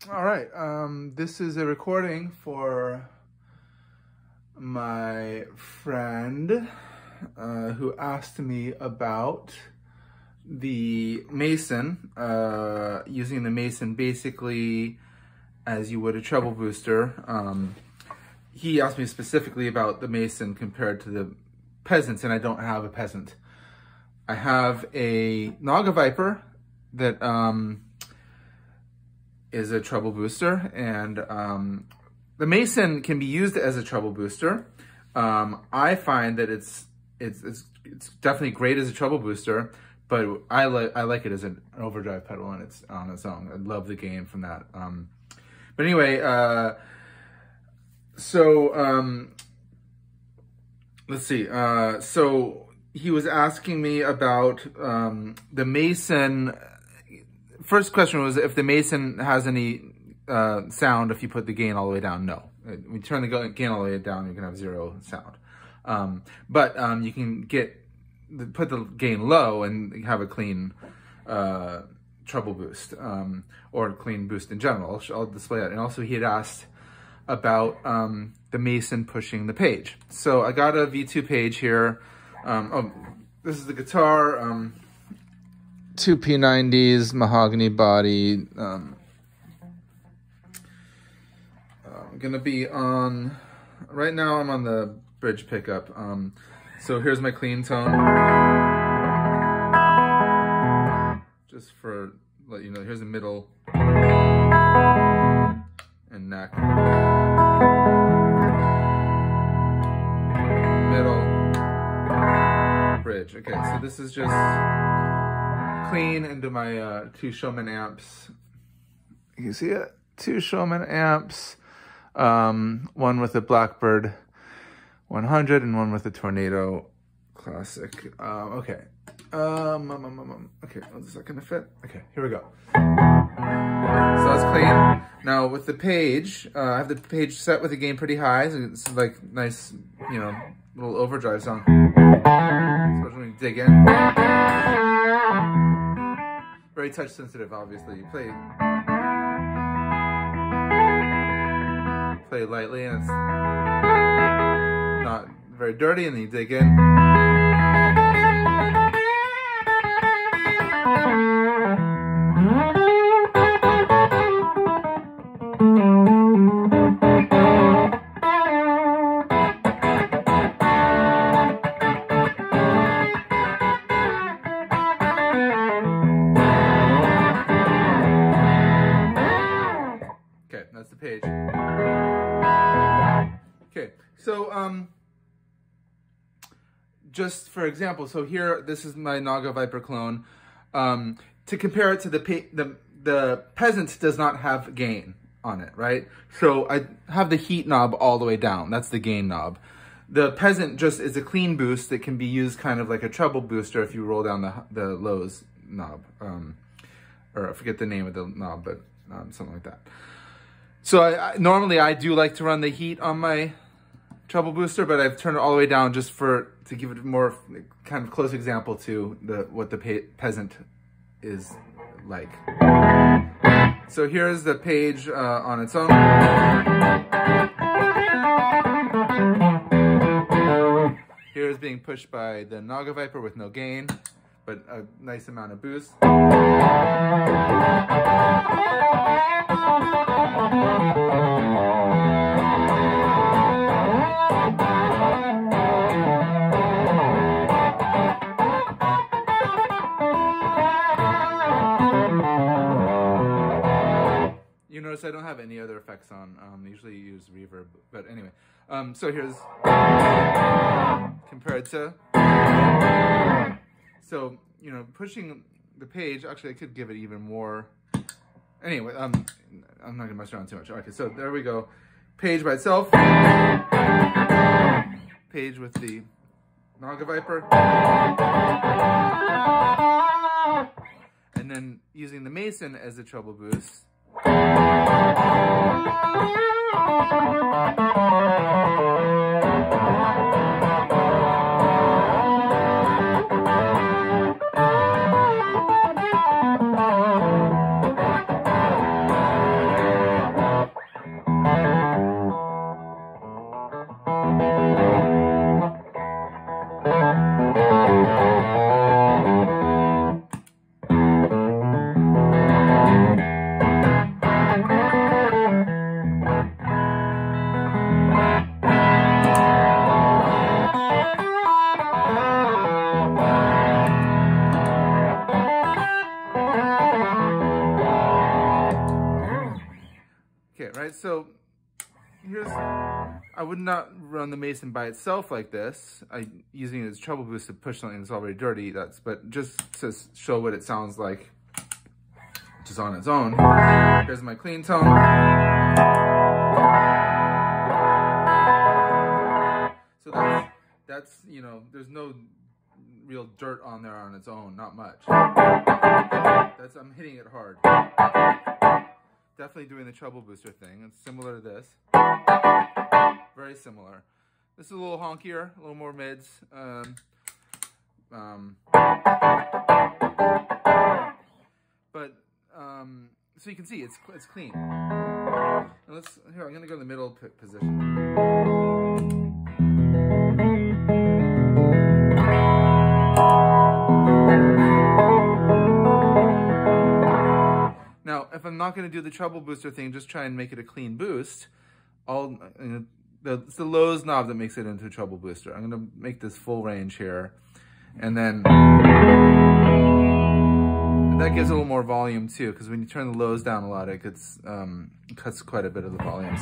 All right, this is a recording for my friend who asked me about the Mason, using the Mason basically as you would a treble booster. He asked me specifically about the Mason compared to the Peasants, and I don't have a Peasant. I have a Naga Viper that is a treble booster, and the Mason can be used as a treble booster. I find that it's definitely great as a treble booster, but I like it as an overdrive pedal on its own. I love the gain from that. But anyway, let's see. So he was asking me about the Mason. First question was if the Mason has any sound if you put the gain all the way down. No. When you turn the gain all the way down, you can have zero sound. But you can put the gain low and have a clean treble boost, or a clean boost in general. I'll display that. And also he had asked about the Mason pushing the page. So I got a V2 page here. Oh, this is the guitar. 2 P90s, mahogany body. I'm gonna be on, right now I'm on the bridge pickup. So here's my clean tone. Just for, let you know, here's the middle and neck. Middle, bridge. Okay, so this is just clean into my 2 Showman amps. You can see it, 2 Showman amps. One with a Blackbird 100 and one with a Tornado Classic. Okay. Okay, is that gonna fit? Okay, here we go. So that's clean. Now with the page, I have the page set with the gain pretty high. So it's like nice, you know, little overdrive song. Especially when you dig in. Very touch sensitive, obviously. You play lightly and it's not very dirty, and then you dig in. Okay, that's the page. Okay, so just for example, so here, this is my Naga Viper clone. To compare it to the Peasant does not have gain on it, right? So I have the heat knob all the way down. That's the gain knob. The Peasant just is a clean boost that can be used kind of like a treble booster if you roll down the lows knob. Or I forget the name of the knob, but something like that. So normally I do like to run the heat on my treble booster, but I've turned it all the way down just to give it a more kind of close example to what the Peasant is like. So here's the page on its own. Here's being pushed by the Naga Viper with no gain, but a nice amount of boost. You notice I don't have any other effects on. Usually you use reverb, but anyway. So here's compared to. So, you know, pushing the page, actually I could give it even more. Anyway, I'm not gonna mess around too much. Okay, so there we go. Page by itself. Page with the Naga Viper. And then using the Mason as a treble boost. Okay, right, so here's, I would not run the Mason by itself like this. I'm using it as treble boost to push something that's already dirty, but just to show what it sounds like just on its own. Here's my clean tone. So that's, you know, there's no real dirt on there on its own, not much. I'm hitting it hard. Definitely doing the treble booster thing. It's similar to this. Very similar. This is a little honkier, a little more mids. So you can see it's clean. Now here, I'm gonna go to the middle position. Now, if I'm not going to do the treble booster thing, just try and make it a clean boost. It's the lows knob that makes it into a treble booster. I'm going to make this full range here, and then that gives a little more volume too, because when you turn the lows down a lot, it cuts quite a bit of the volume.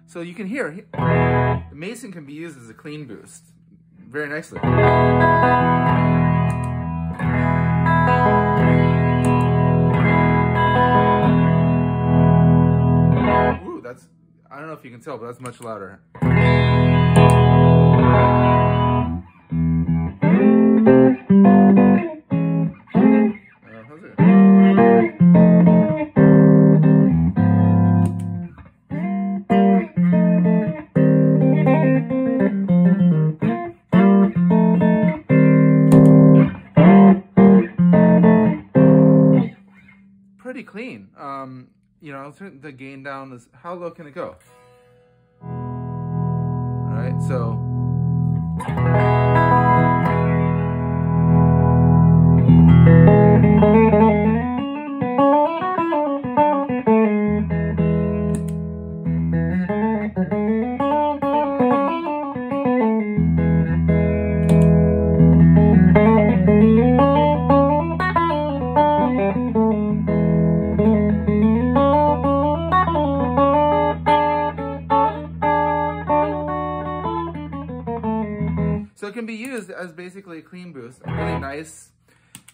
So you can hear the Mason can be used as a clean boost very nicely. I don't know if you can tell, but that's much louder. How's it? Pretty clean. You know, I'll turn the gain down. How low can it go? All right, so. So it can be used as basically a clean boost, a really nice,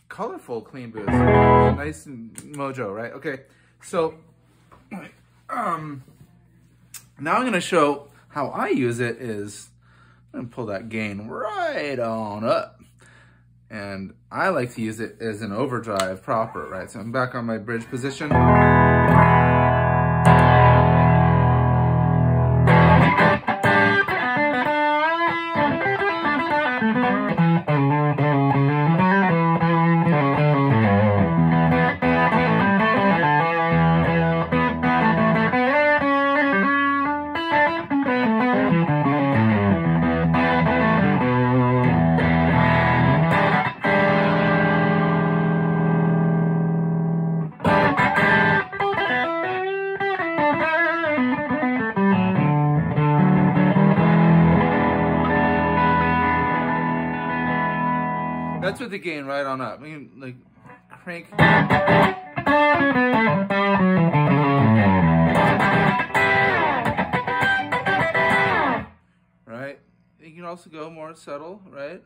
colorful clean boost. Nice mojo, right? Okay, so now I'm going to show how I use it is, I'm going to pull that gain right on up. And I like to use it as an overdrive proper, right? So I'm back on my bridge position. That's with the gain right on up. I mean, like, crank. Right? You can also go more subtle, right?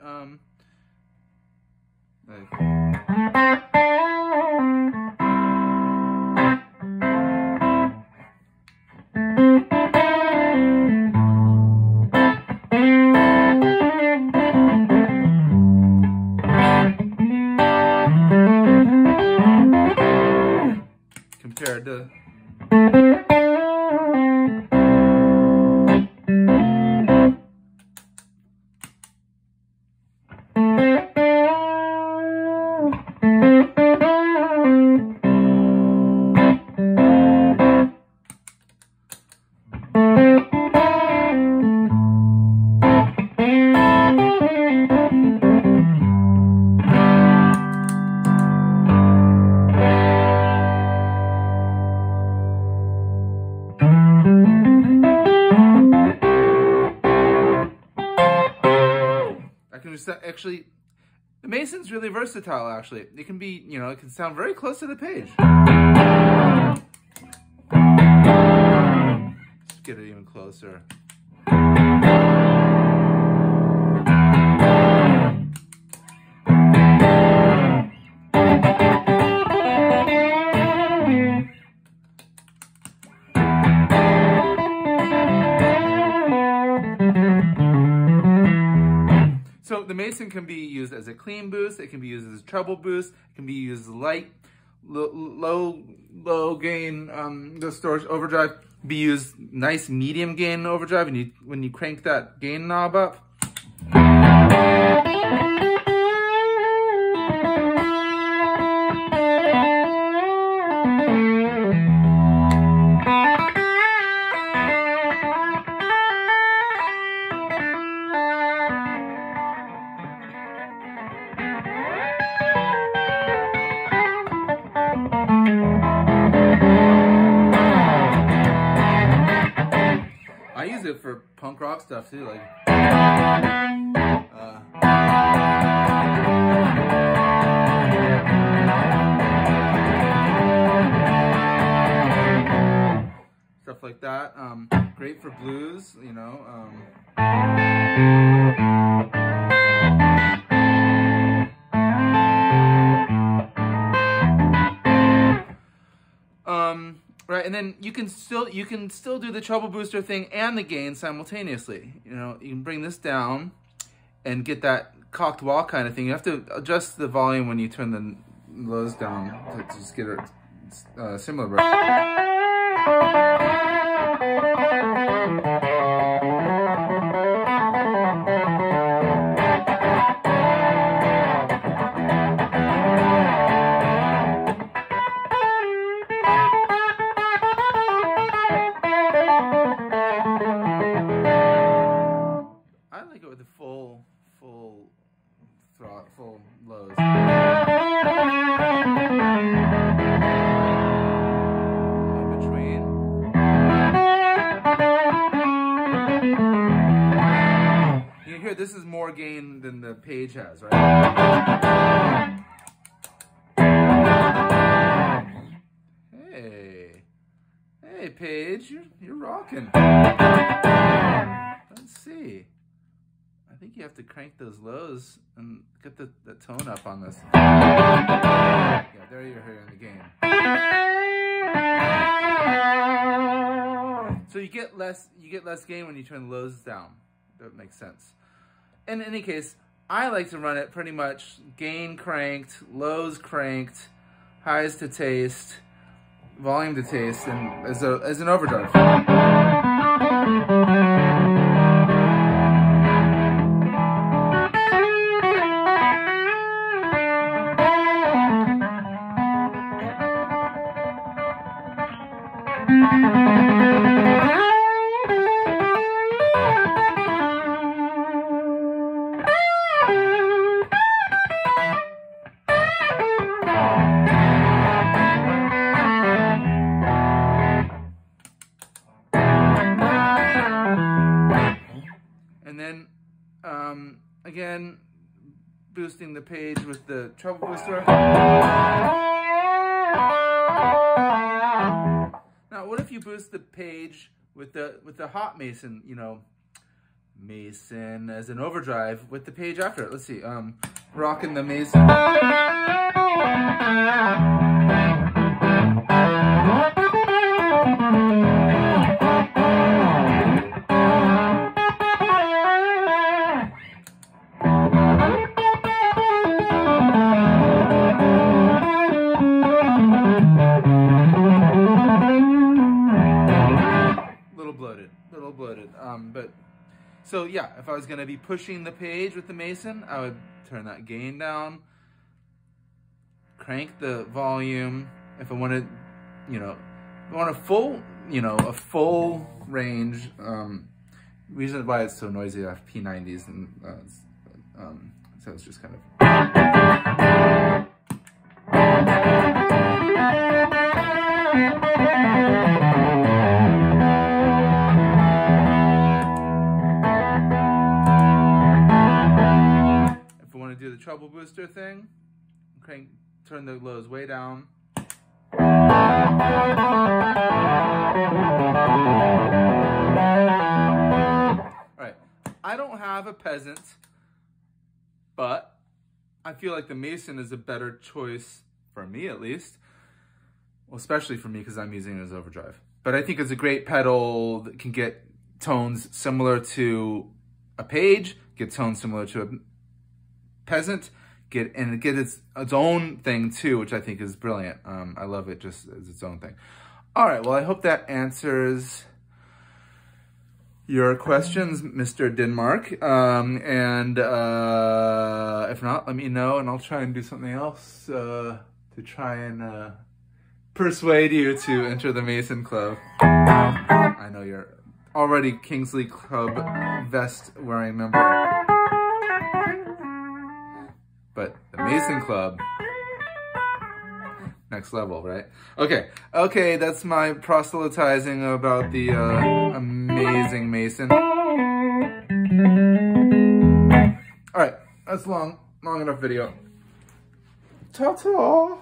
Compared to actually, the Mason's really versatile, actually. It can be, you know, it can sound very close to the page. get it even closer. So the Mason can be used as a clean boost, it can be used as a treble boost, it can be used as light, low gain distortion overdrive, be used nice medium gain overdrive when you crank that gain knob up. I use it for punk rock stuff too, like stuff like that. Great for blues, you know. Right, and then you can still do the treble booster thing and the gain simultaneously. You know, you can bring this down and get that cocked wall kind of thing. You have to adjust the volume when you turn the lows down to just get a similar. Full lows. In between. You can hear this is more gain than the Page has, right? Hey, Page, you're rocking. Let's see. I think you have to crank those lows and get the tone up on this. Yeah, there you're hearing the gain. So you get less gain when you turn the lows down. That makes sense. In any case, I like to run it pretty much gain cranked, lows cranked, highs to taste, volume to taste, and as an overdrive. And then, again, boosting the Page with the treble booster. Now, what if you boost the Page with the hot Mason, you know, Mason as an overdrive with the Page after it? Let's see, rocking the Mason. Little bloated. But so yeah, if I was gonna be pushing the Page with the Mason, I would turn that gain down, crank the volume. If I wanted, you know, I want a full range. Reason why it's so noisy, I have P90s, and so it's just kind of. Do the treble booster thing, turn the lows way down. have a peasant, but I feel like the Mason is a better choice, for me at least. Well, especially for me because I'm using it as overdrive. But I think it's a great pedal that can get tones similar to a page, get tones similar to a peasant, get its own thing too, which I think is brilliant. I love it just as its own thing. All right, well, I hope that answers your questions, Mr. Denmark. If not, let me know, and I'll try and do something else to try and persuade you to enter the Mason Club. I know you're already Kingsley Club vest wearing member, but the Mason Club, next level, right? Okay, that's my proselytizing about the amazing Mason. All right, that's long enough video. Ta-ta!